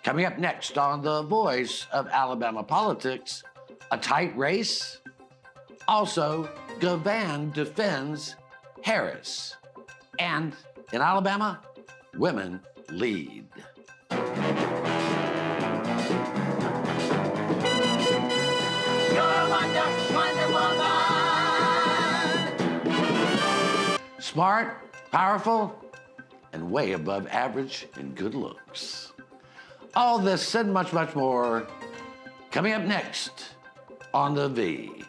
Coming up next on The Voice of Alabama Politics, a tight race. Also, Gavan defends Harris. And in Alabama, women lead. You're Wonder Woman. Smart, powerful, and way above average in good looks. All this and much, much more coming up next on The V.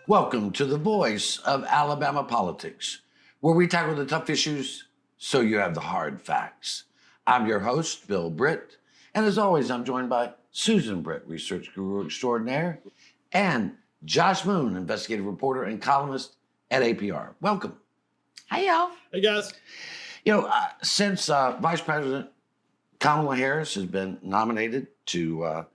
Welcome to The Voice of Alabama Politics, where we tackle the tough issues so you have the hard facts. I'm your host, Bill Britt, and as always, I'm joined by Susan Britt, research guru extraordinaire, and Josh Moon, investigative reporter and columnist at APR. Welcome. Hey, y'all. Hey, guys. You know, since Vice President Kamala Harris has been nominated to,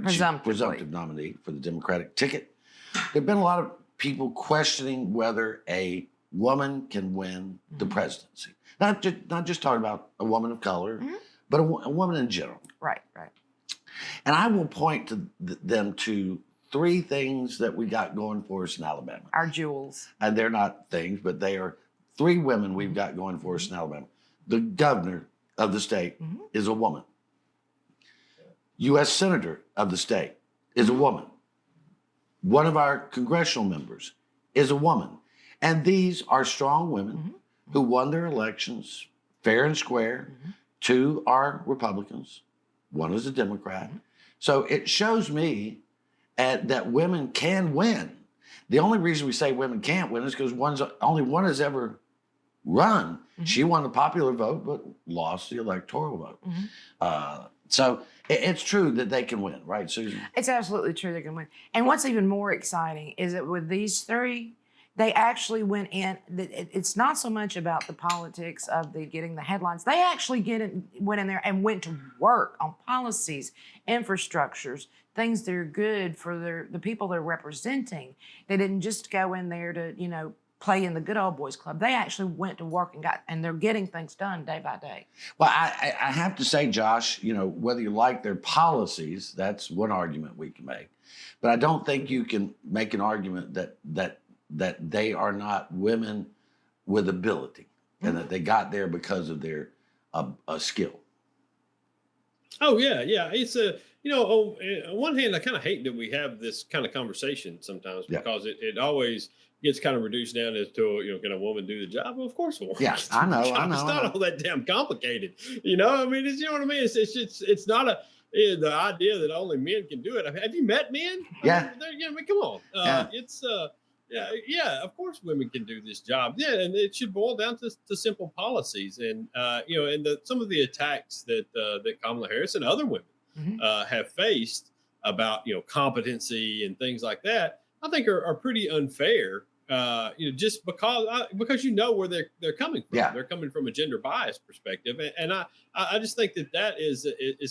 presumptive nominee for the Democratic ticket, there have been a lot of people questioning whether a woman can win the presidency. Not just talking about a woman of color, but a woman in general. Right. And I will point to them to three things that we got going for us in Alabama. Our jewels. And they're not things, but they are three women we've got going for us in Alabama. The governor of the state is a woman. U.S. Senator of the state is a woman. One of our congressional members is a woman. And these are strong women who won their elections fair and square. Two are Republicans. One is a Democrat. So it shows me that women can win. The only reason we say women can't win is because only one has ever run. She won the popular vote, but lost the electoral vote. So it's true that they can win, right, Susan? It's absolutely true they can win. And what's even more exciting is that with these three, they actually went in. It's not so much about the politics of getting the headlines. They actually went in there and went to work on policies, infrastructures, things that are good for the people they're representing. They didn't just go in there to, play in the good old boys club. They actually went to work and they're getting things done day by day. Well, I have to say, Josh, whether you like their policies, that's one argument we can make. But I don't think you can make an argument that they are not women with ability and that they got there because of their skill. Oh, yeah. It's on one hand, I kind of hate that we have this kind of conversation sometimes because it always gets kind of reduced down as to, can a woman do the job? Well, of course a woman can do the job. It's not all that damn complicated. I mean, it's, you know what I mean? It's not the idea that only men can do it. I mean, have you met men? Yeah. I mean, come on. It's, of course women can do this job. Yeah, and it should boil down to simple policies. And, some of the attacks that Kamala Harris and other women have faced about, competency and things like that, I think are pretty unfair. Just because where they're coming from. Yeah. They're coming from a gender bias perspective, and I just think that is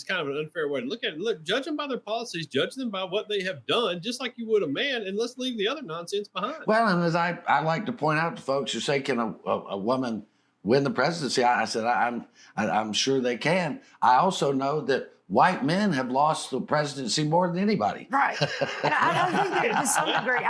kind of an unfair way to look at it. Look, judge them by their policies, judge them by what they have done, just like you would a man, and let's leave the other nonsense behind. Well, and as I like to point out to folks who say, can a woman win the presidency? I said I'm sure they can. I also know that white men have lost the presidency more than anybody. Right. And I don't think that to some degree...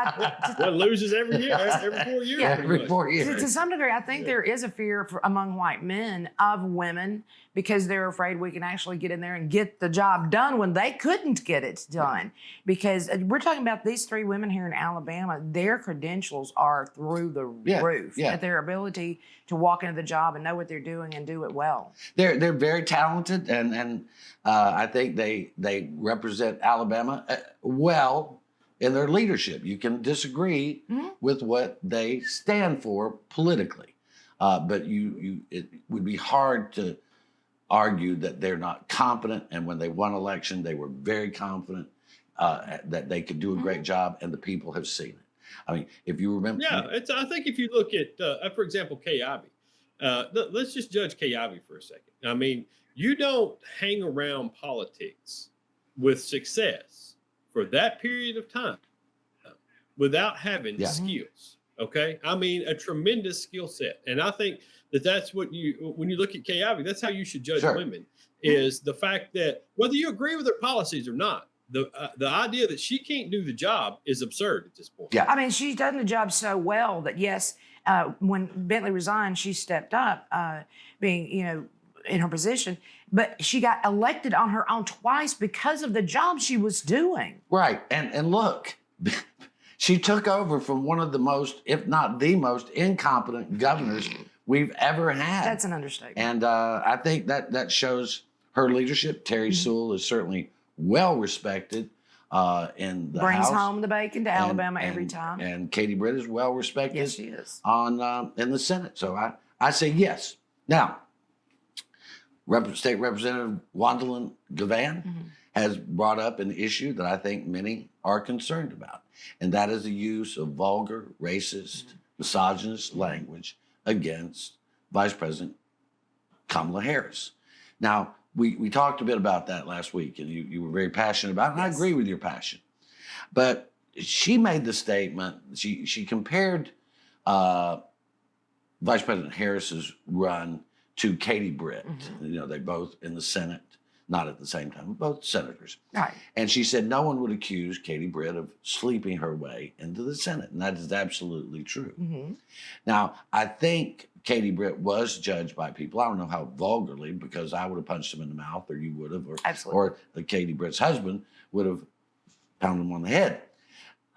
Well, loses every year, every 4 years. Yeah. Every 4 years. To some degree, I think there is a fear among white men of women because they're afraid we can actually get in there and get the job done when they couldn't get it done. Because we're talking about these three women here in Alabama, their credentials are through the roof. Yeah. At their ability to walk into the job and know what they're doing and do it well. They're very talented, and I think they represent Alabama well in their leadership. You can disagree with what they stand for politically, but it would be hard to argued that they're not competent, and when they won election, they were very confident that they could do a great job, and the people have seen it. I mean, if you remember, Yeah, I think if you look at, for example, Kay Ivey, let's just judge Kay Ivey for a second. I mean, you don't hang around politics with success for that period of time without having Yeah. skills. Okay, I mean, a tremendous skill set, and I think that's what when you look at Kay Ivey, that's how you should judge Sure. women. Is the fact that whether you agree with her policies or not, the idea that she can't do the job is absurd at this point. Yeah. I mean, she's done the job so well that yes, when Bentley resigned, she stepped up, being in her position. But she got elected on her own twice because of the job she was doing. Right. And look, she took over from one of the most, if not the most, incompetent governors we've ever had. That's an understatement. And I think that shows her leadership. Terry Sewell is certainly well respected in the Brings House. home the bacon to Alabama every And- time. And Katie Britt is well respected Yes, she is. on in the Senate. So I say yes. Now, State Representative Wandolyn Gavan has brought up an issue that I think many are concerned about, and that is the use of vulgar, racist, misogynist language against Vice President Kamala Harris. Now, we talked a bit about that last week, and you were very passionate about it, and I agree with your passion. But she made the statement, she compared Vice President Harris's run to Katie Britt. They both in the Senate, not at the same time, both senators. Right. And she said no one would accuse Katie Britt of sleeping her way into the Senate. And that is absolutely true. Now, I think Katie Britt was judged by people. I don't know how vulgarly, because I would have punched him in the mouth, or you would have, Absolutely. or the Katie Britt's husband would have pounded him on the head.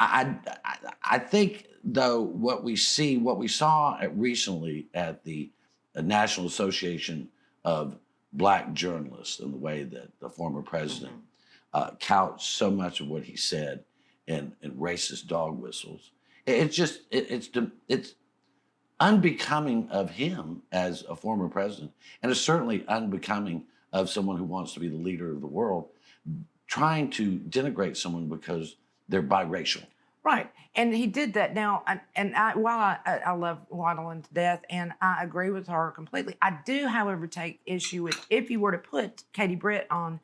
I think, though, what we saw recently at the National Association of Black Journalists, and the way that the former president couched so much of what he said in racist dog whistles, it's unbecoming of him as a former president, and it's certainly unbecoming of someone who wants to be the leader of the world, trying to denigrate someone because they're biracial. Right. And he did that now. While I love Wandolyn to death, and I agree with her completely, I do, however, take issue with if you were to put Katie Britt on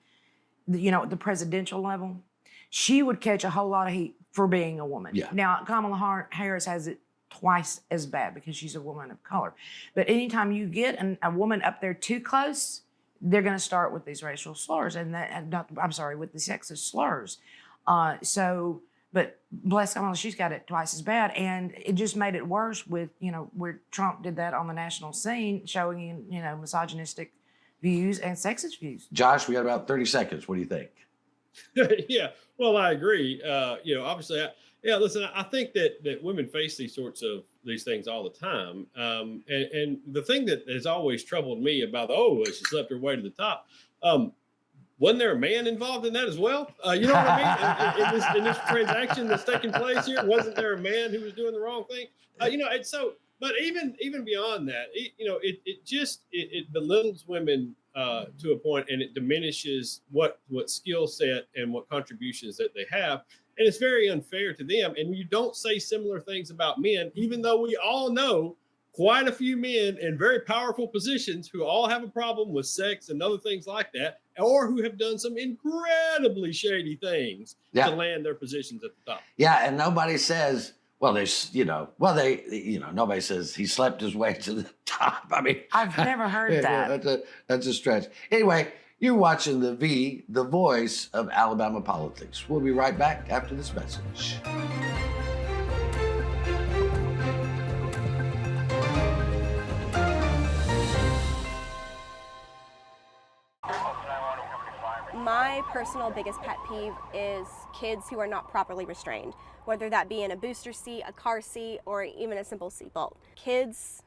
the presidential level, she would catch a whole lot of heat for being a woman. Yeah. Now, Kamala Harris has it twice as bad because she's a woman of color. But anytime you get a woman up there too close, they're going to start with these racial slurs with the sexist slurs. But bless Kamala, she's got it twice as bad. And it just made it worse with, where Trump did that on the national scene, showing, misogynistic views and sexist views. Josh, we got about 30 seconds. What do you think? Yeah, well, I agree. Obviously, listen, I think that women face these things all the time. And the thing that has always troubled me about she slept her way to the top, wasn't there a man involved in that as well? You know what I mean? In this transaction that's taking place here, wasn't there a man who was doing the wrong thing? And so, but even beyond that, it belittles women to a point, and it diminishes what skill set and what contributions that they have, and it's very unfair to them. And you don't say similar things about men, even though we all know quite a few men in very powerful positions who all have a problem with sex and other things like that, or who have done some incredibly shady things to land their positions at the top. Yeah, and nobody says, nobody says he slept his way to the top. I mean, I've never heard that. That's a stretch. Anyway, you're watching the voice of Alabama politics. We'll be right back after this message. My personal biggest pet peeve is kids who are not properly restrained, whether that be in a booster seat, a car seat, or even a simple seatbelt. Kids,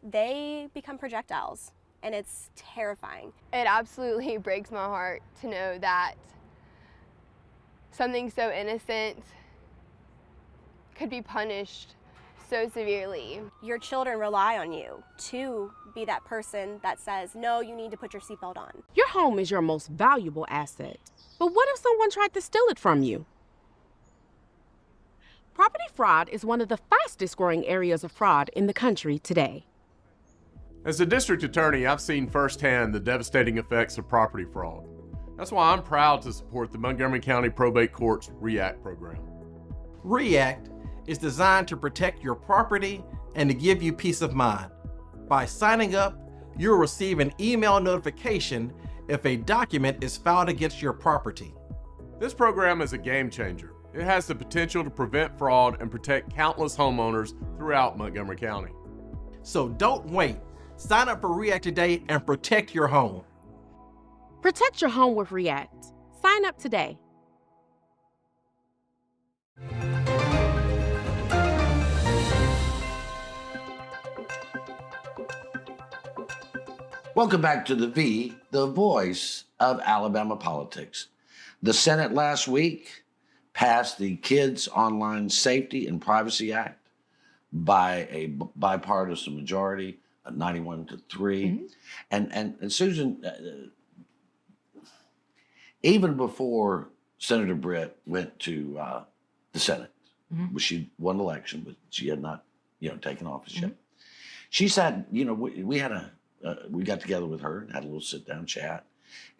they become projectiles, and it's terrifying. It absolutely breaks my heart to know that something so innocent could be punished so severely. Your children rely on you to be that person that says, no, you need to put your seatbelt on. Your home is your most valuable asset. But what if someone tried to steal it from you? Property fraud is one of the fastest growing areas of fraud in the country today. As a district attorney, I've seen firsthand the devastating effects of property fraud. That's why I'm proud to support the Montgomery County Probate Court's REACT program. REACT is designed to protect your property and to give you peace of mind. By signing up, you'll receive an email notification if a document is filed against your property. This program is a game changer. It has the potential to prevent fraud and protect countless homeowners throughout Montgomery County. So don't wait. Sign up for REACT today and protect your home. Protect your home with REACT. Sign up today. Welcome back to the voice of Alabama politics. The Senate last week passed the Kids Online Safety and Privacy Act by a bipartisan majority, 91-3. And Susan, even before Senator Britt went to the Senate, she won the election, but she had not, taken office yet. She said, we got together with her and had a little sit-down chat,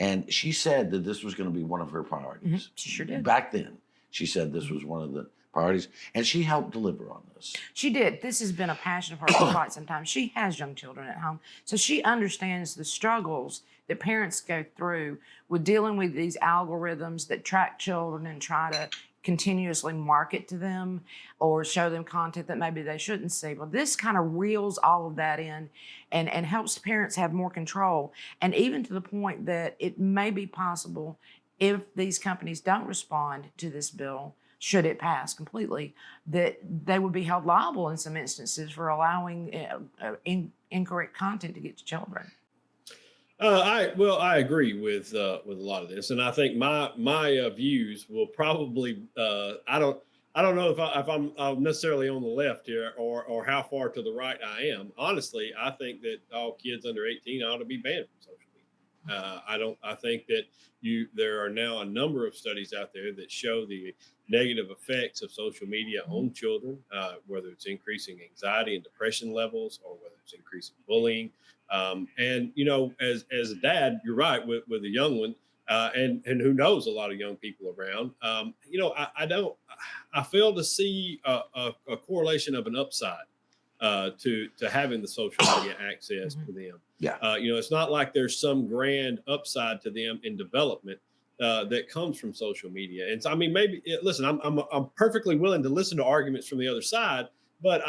and she said that this was going to be one of her priorities. She sure did. Back then, she said this was one of the priorities, and she helped deliver on this. She did. This has been a passion of hers for quite some time. She has young children at home, so she understands the struggles that parents go through with dealing with these algorithms that track children and try to continuously market to them or show them content that maybe they shouldn't see. Well, this kind of reels all of that in and helps parents have more control, and even to the point that it may be possible, if these companies don't respond to this bill, should it pass completely, that they would be held liable in some instances for allowing incorrect content to get to children. I agree with a lot of this, and I think my views will probably I don't know if I'm necessarily on the left here or how far to the right I am. Honestly, I think that all kids under 18 ought to be banned from social media. I think that there are now a number of studies out there that show the negative effects of social media on children, whether it's increasing anxiety and depression levels or whether it's increasing bullying. And as a dad, you're right with a young one, and who knows a lot of young people around. I fail to see a correlation of an upside to having the social media access to them. Yeah. It's not like there's some grand upside to them in development that comes from social media. And so, I mean, listen, I'm perfectly willing to listen to arguments from the other side, but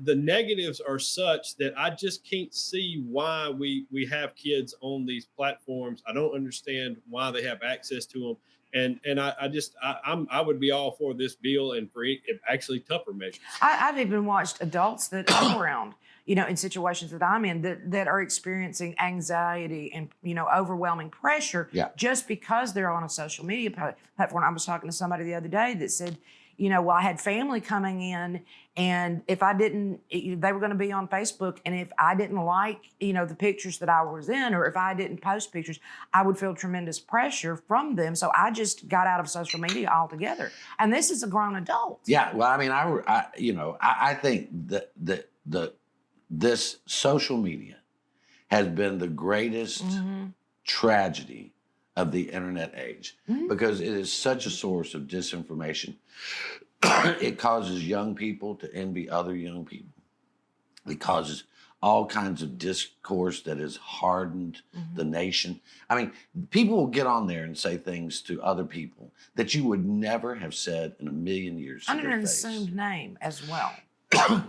the negatives are such that I just can't see why we have kids on these platforms. I don't understand why they have access to them. And I would be all for this bill and for actually tougher measures. I've even watched adults that I'm around, in situations that I'm in that are experiencing anxiety and, overwhelming pressure just because they're on a social media platform. I was talking to somebody the other day that said, I had family coming in, and if I didn't, they were going to be on Facebook, and if I didn't like, the pictures that I was in, or if I didn't post pictures, I would feel tremendous pressure from them. So I just got out of social media altogether. And this is a grown adult. Yeah, well, I mean, I think that this social media has been the greatest tragedy of the internet age, because it is such a source of disinformation. It causes young people to envy other young people. It causes all kinds of discourse that has hardened the nation. I mean, people will get on there and say things to other people that you would never have said in a million years. Under an assumed name as well.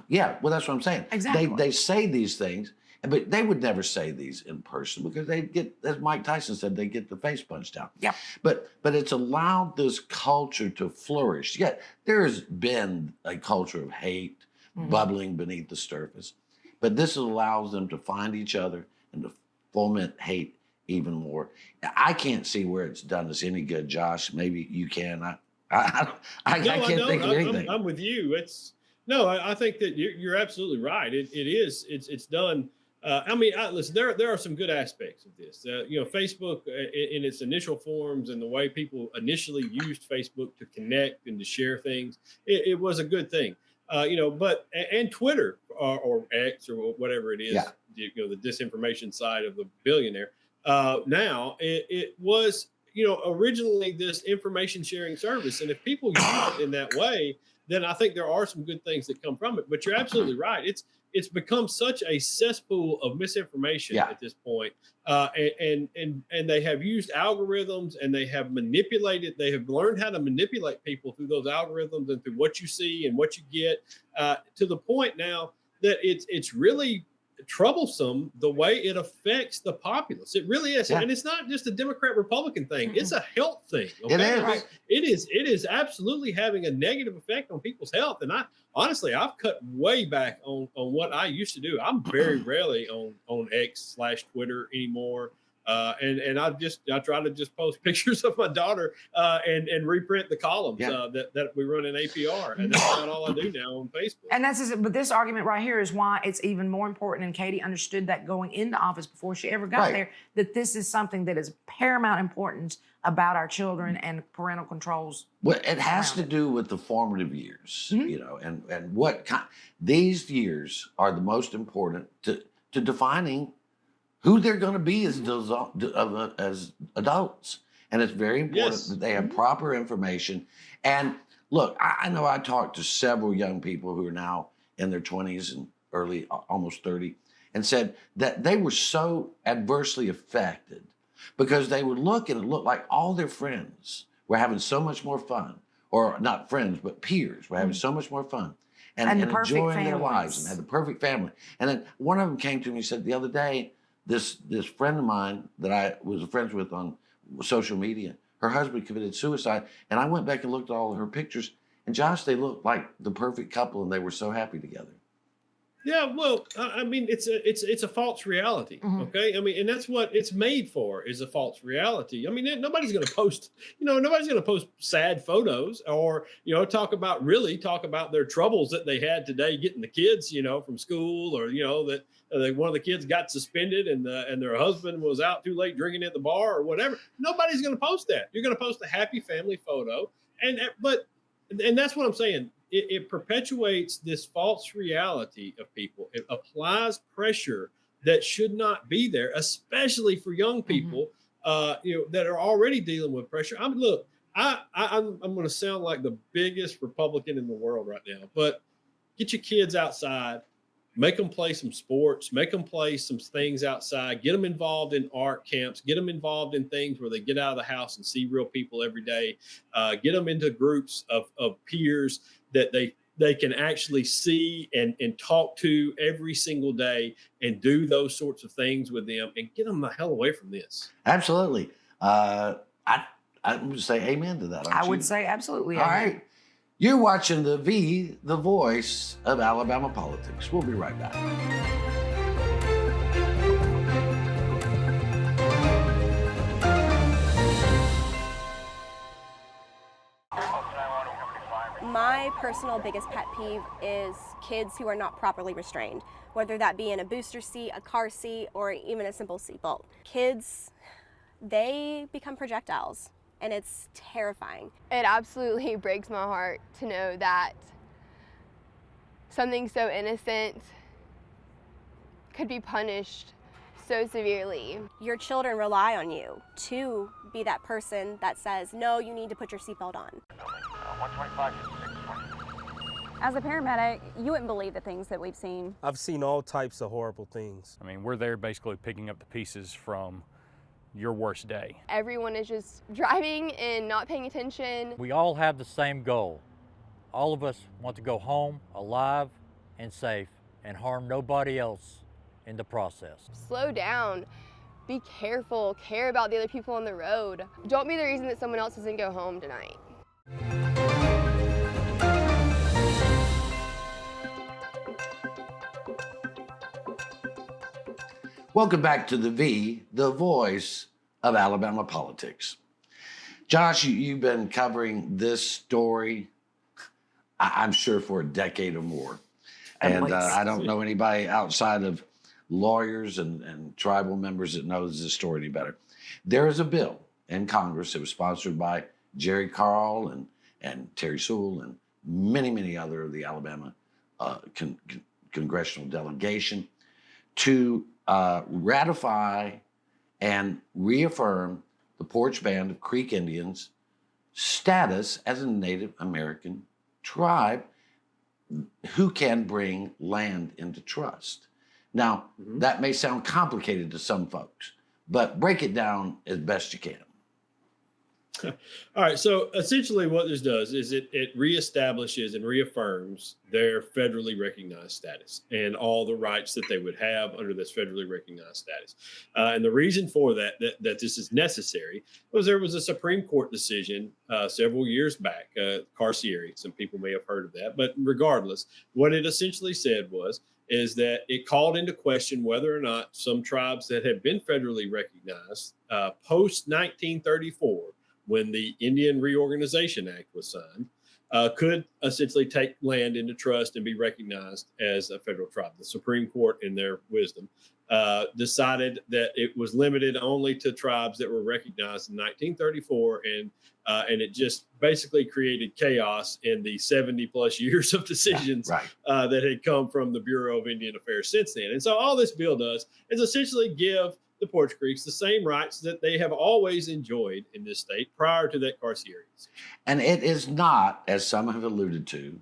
Yeah, well, that's what I'm saying. Exactly. They say these things, but they would never say these in person because they get, as Mike Tyson said, they get the face punched out. Yeah. But it's allowed this culture to flourish. Yet there's been a culture of hate bubbling beneath the surface, but this allows them to find each other and to foment hate even more. I can't see where it's done us any good, Josh. Maybe you can. I can't think of anything. I'm with you. No, I think that you're absolutely right. It's done. Listen, there are some good aspects of this. Facebook in its initial forms and the way people initially used Facebook to connect and to share things, it was a good thing. And Twitter or X or whatever it is, Yeah. the disinformation side of the billionaire. Now it was, originally this information sharing service, and if people use it in that way, then I think there are some good things that come from it. But you're absolutely right. It's become such a cesspool of misinformation at this point, and they have used algorithms, and they have learned how to manipulate people through those algorithms and through what you see and what you get, to the point now that it's really troublesome the way it affects the populace. It really is. And it's not just a Democrat Republican thing, it's a health thing. Okay? It is. It is absolutely having a negative effect on people's health. And I've cut way back on what I used to do. I'm very rarely on X/Twitter anymore. And I try to just post pictures of my daughter and reprint the columns that we run in APR, and that's about all I do now on Facebook. And but this argument right here is why it's even more important. And Katie understood that going into office before she ever got there, that this is something that is paramount importance about our children and parental controls. Well, it has to do with the formative years, and what these years are the most important to defining who they're going to be as adults. And it's very important that they have proper information. And look, I know I talked to several young people who are now in their 20s and early, almost 30, and said that they were so adversely affected because they would look and it looked like all their friends were having so much more fun, or not friends, but peers were having so much more fun and enjoying their lives and had the perfect family. And then one of them came to me and said the other day, this friend of mine that I was friends with on social media, her husband committed suicide. And I went back and looked at all of her pictures. And Josh, they looked like the perfect couple and they were so happy together. Yeah, well, it's a false reality, okay? And that's what it's made for, is a false reality. Nobody's going to post, sad photos or, talk about their troubles that they had today getting the kids, from school, or, that one of the kids got suspended and their husband was out too late drinking at the bar or whatever. Nobody's going to post that. You're going to post a happy family photo. And that's what I'm saying. It perpetuates this false reality of people. It applies pressure that should not be there, especially for young people, that are already dealing with pressure. I'm going to sound like the biggest Republican in the world right now, but get your kids outside, make them play some sports, make them play some things outside, get them involved in art camps, get them involved in things where they get out of the house and see real people every day, get them into groups of peers that they can actually see and talk to every single day, and do those sorts of things with them, and get them the hell away from this. Absolutely. I would say amen to that. I would say absolutely. All right. You're watching the voice of Alabama politics. We'll be right back. My personal biggest pet peeve is kids who are not properly restrained, whether that be in a booster seat, a car seat, or even a simple seatbelt. Kids, they become projectiles, and it's terrifying. It absolutely breaks my heart to know that something so innocent could be punished so severely. Your children rely on you to be that person that says, no, you need to put your seatbelt on. 125, 620. As a paramedic, you wouldn't believe the things that we've seen. I've seen all types of horrible things. We're there basically picking up the pieces from your worst day. Everyone is just driving and not paying attention. We all have the same goal. All of us want to go home alive and safe and harm nobody else in the process. Slow down. Be careful. Care about the other people on the road. Don't be the reason that someone else doesn't go home tonight. Welcome back to the voice of Alabama politics. Josh, you've been covering this story I'm sure for a decade or more. At And least. I don't know anybody outside of lawyers and tribal members that knows this story any better. There is a bill in Congress that was sponsored by Jerry Carl and Terry Sewell and many, many other of the Alabama congressional delegation to ratify and reaffirm the Poarch Band of Creek Indians' status as a Native American tribe who can bring land into trust. Now, that may sound complicated to some folks, but break it down as best you can. All right. So essentially, what this does is it reestablishes and reaffirms their federally recognized status and all the rights that they would have under this federally recognized status. And the reason for that this is necessary was there was a Supreme Court decision several years back, Carcieri. Some people may have heard of that, but regardless, what it essentially said is that it called into question whether or not some tribes that had been federally recognized post 1934, when the Indian Reorganization Act was signed, could essentially take land into trust and be recognized as a federal tribe. The Supreme Court, in their wisdom, decided that it was limited only to tribes that were recognized in 1934, and it just basically created chaos in the 70 plus years of decisions that had come from the Bureau of Indian Affairs since then. And so all this bill does is essentially give the Poarch Creeks the same rights that they have always enjoyed in this state prior to that Carcieri decision. And it is not, as some have alluded to,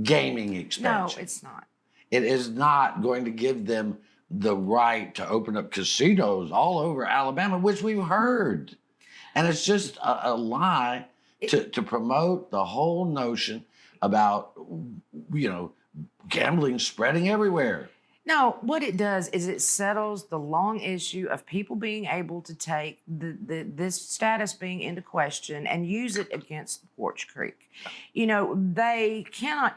gaming expansion. No, it's not. It is not going to give them the right to open up casinos all over Alabama, which we've heard. And it's just a lie to promote the whole notion about, gambling spreading everywhere. No, what it does is it settles the long issue of people being able to take this status being into question and use it against Poarch Creek. They cannot,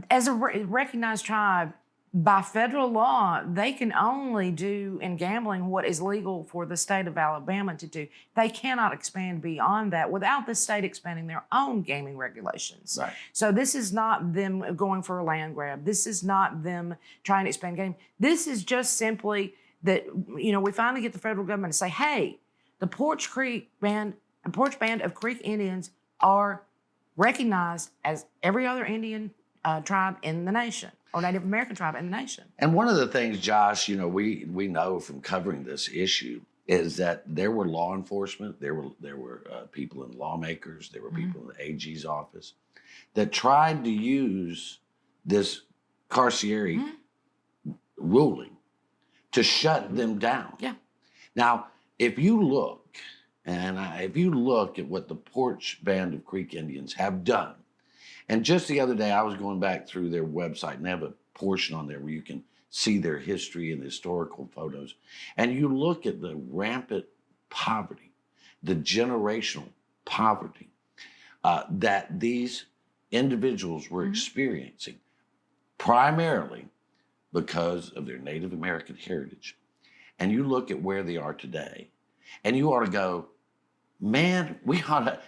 as a recognized tribe, by federal law, they can only do in gambling what is legal for the state of Alabama to do. They cannot expand beyond that without the state expanding their own gaming regulations. Right. So this is not them going for a land grab. This is not them trying to expand gaming. This is just simply that, we finally get the federal government to say, hey, the Poarch Band of Creek Indians are recognized as every other Indian tribe in the nation, or Native American tribe in the nation. And one of the things, Josh, we know from covering this issue is that there were law enforcement, there were people and lawmakers, there were people in the AG's office that tried to use this Carcieri ruling to shut them down. Yeah. Now, if you look at what the Poarch Band of Creek Indians have done, and just the other day, I was going back through their website, and they have a portion on there where you can see their history and the historical photos. And you look at the rampant poverty, the generational poverty that these individuals were experiencing, primarily because of their Native American heritage. And you look at where they are today, and you ought to go, man, we ought to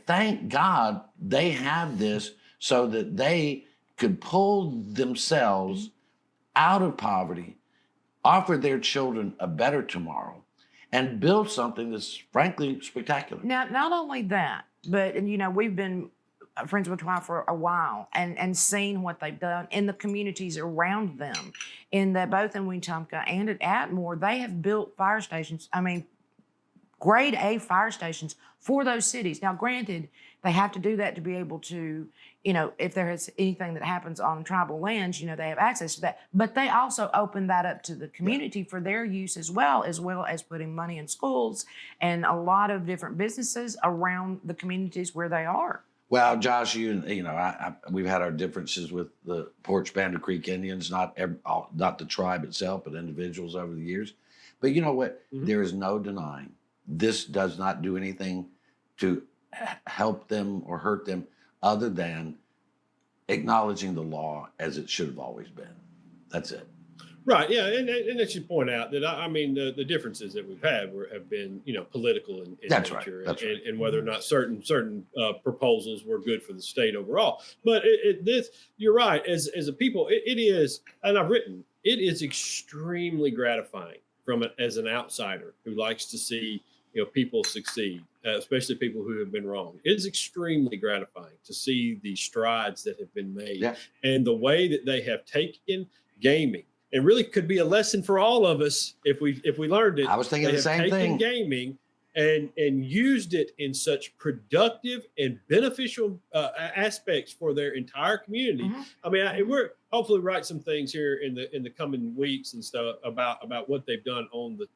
thank God they have this so that they could pull themselves out of poverty, offer their children a better tomorrow, and build something that's frankly spectacular. Now, not only that, but we've been friends with Twy for a while and seen what they've done in the communities around them, both in Wetumpka and at Atmore. They have built fire stations. Grade A fire stations for those cities. Now, granted, they have to do that to be able to, if there is anything that happens on tribal lands, they have access to that. But they also open that up to the community for their use as well as putting money in schools and a lot of different businesses around the communities where they are. Well, Josh, we've had our differences with the Poarch Band of Creek Indians, not the tribe itself, but individuals over the years. But you know what? There is no denying this does not do anything to help them or hurt them other than acknowledging the law as it should have always been. That's it. Right. Yeah, and I should point out that I mean the differences that we've had have been political in That's right. nature, That's right. and whether or not certain proposals were good for the state overall. But this you're right. As a people, it is, and I've written it is extremely gratifying as an outsider who likes to see people succeed, especially people who have been wrong. It's extremely gratifying to see the strides that have been made and the way that they have taken gaming. It really could be a lesson for all of us if we learned it. I was thinking the same thing. Gaming and used it in such productive and beneficial aspects for their entire community. Mm-hmm. I mean, we're hopefully write some things here in the coming weeks and stuff about what they've done on the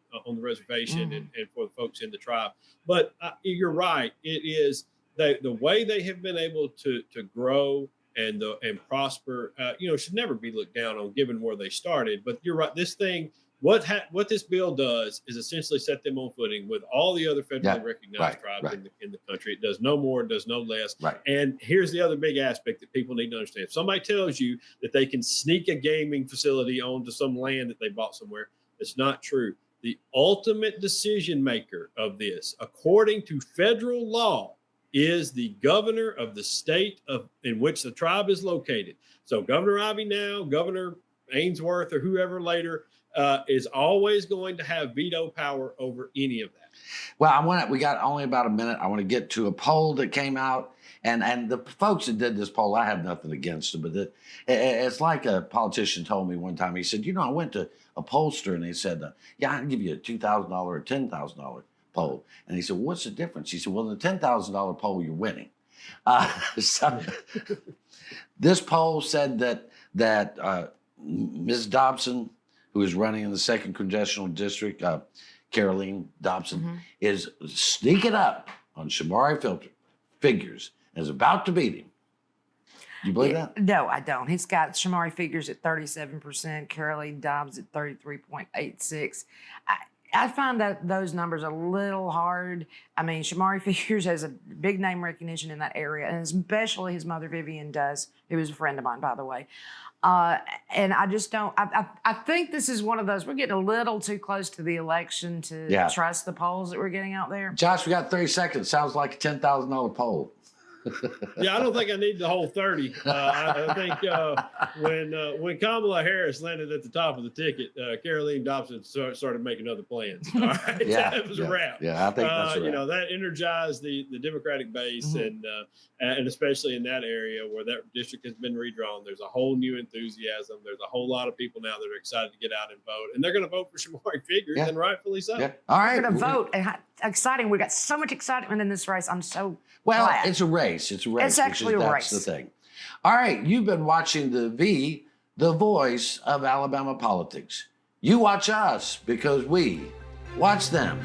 reservation and for the folks in the tribe. But you're right. It is the way they have been able to grow and prosper, should never be looked down on given where they started. But you're right. This thing, what this bill does is essentially set them on footing with all the other federally recognized tribes in the country. It does no more, does no less. Right. And here's the other big aspect that people need to understand. If somebody tells you that they can sneak a gaming facility onto some land that they bought somewhere, it's not true. The ultimate decision maker of this, according to federal law, is the governor of the state in which the tribe is located. So Governor Ivey now, Governor Ainsworth, or whoever later, is always going to have veto power over any of that. Well, we got only about a minute. I want to get to a poll that came out, and the folks that did this poll, I have nothing against them, but it's like a politician told me one time. He said, I went to a pollster and they said, yeah, I'll give you a $2,000 or $10,000 poll. And he said, well, what's the difference? He said, well, in the $10,000 poll, you're winning. So this poll said that Ms. Dobson, who is running in the 2nd Congressional District, Caroline Dobson, is sneaking up on Shamari Figures and is about to beat him. You believe that? No, I don't. He's got Shamari Figures at 37%, Caroline Dobbs at 33.86%. I find that those numbers a little hard. I mean, Shamari Figures has a big name recognition in that area, and especially his mother, Vivian, does, who is a friend of mine, by the way. And I just don't, I think this is one of those, we're getting a little too close to the election to trust the polls that we're getting out there. Josh, we got 30 seconds. Sounds like a $10,000 poll. Yeah, I don't think I need the whole 30. I think when Kamala Harris landed at the top of the ticket, Caroline Dobson started making other plans. All right, that was a wrap. Yeah, I think that's right. That energized the Democratic base, and especially in that area where that district has been redrawn, there's a whole new enthusiasm. There's a whole lot of people now that are excited to get out and vote, and they're going to vote for Shamari Figures, and rightfully so. Yeah. All right, we're going to vote. Exciting! We got so much excitement in this race. I'm so glad. It's a race. It's a race. It's actually a race. That's the thing. All right, you've been watching the voice of Alabama politics. You watch us because we watch them.